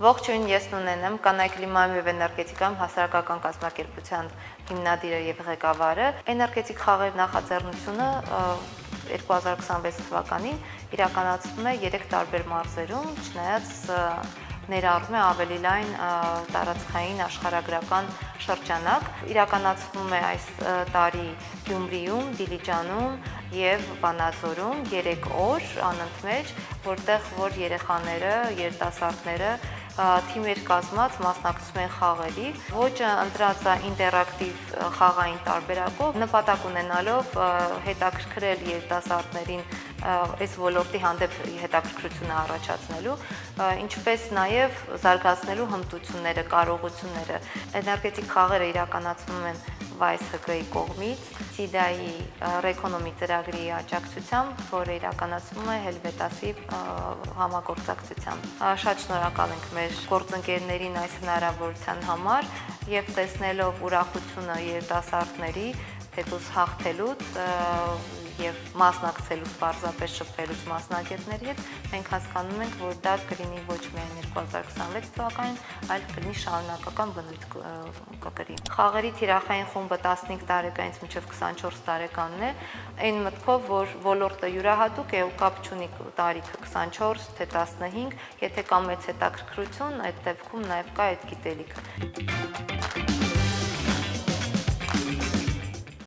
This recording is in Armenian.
Ողջույն, ես Նունեն եմ, կանայք կլիմայում եւ էներգետիկայում հասարակական կազմակերպության հիմնադիրը եւ ղեկավարը։ Էներգետիկ խաղեր նախաձեռնությունը 2026 թվականին իրականացվում է 3 տարբեր մարզերում, չնայած ներառում է ավելի լայն տարածքային աշխարհագրական շրջանակ։ Իրականացվում է այս տարի Գյումրիում, Դիլիջանում եւ Վանաձորում 3 օր անընդմեջ, որտեղ երեխաները, երիտասարդները թիմեր կազմած մասնակցում են խաղերի, ոճը ընտրած է ինտերակտիվ խաղային տարբերակով, նպատակ ունենալով հետաքրքրել երիտասարդներին այս ոլորտի հանդեպ հետաքրքրությունը առաջացնելու, ինչպես նաև զարգացնելու հմտությունները, կարողությունները։ Էներգետիկ խաղերը իրականացվում են VICE-ի կողմից, SIDA-ի Reconomy ծրագրի աջակցությամբ, որը իրականացվում է Helvetas-ի համագործակցությամբ։ Շատ շնորհակալ ենք մեր գործընկերներին այս հնարավորության համար եւ տեսնելով ուրախությունը երիտասարդների թեկուզ հաղթելուց եւ մասնակցելուց պարզապես շփվելուց մասնագետների հետ, մենք հասկանում ենք, որ դա կլինի ոչ միայն 2026 թվականին, այլ կլինի շարունակական բնույթ կկրի։ Խաղերի թիրախային խումբը 15 տարեկանից մինչև 24 տարեկանն է, այն մտքով, որ ոլորտը յուրահատուկ է ու կապ չունի տարիքը 24 թե 15, եթե կա մեծ հետաքրքրություն, այդ դեպքում նաև կա այդ գիտելիքը։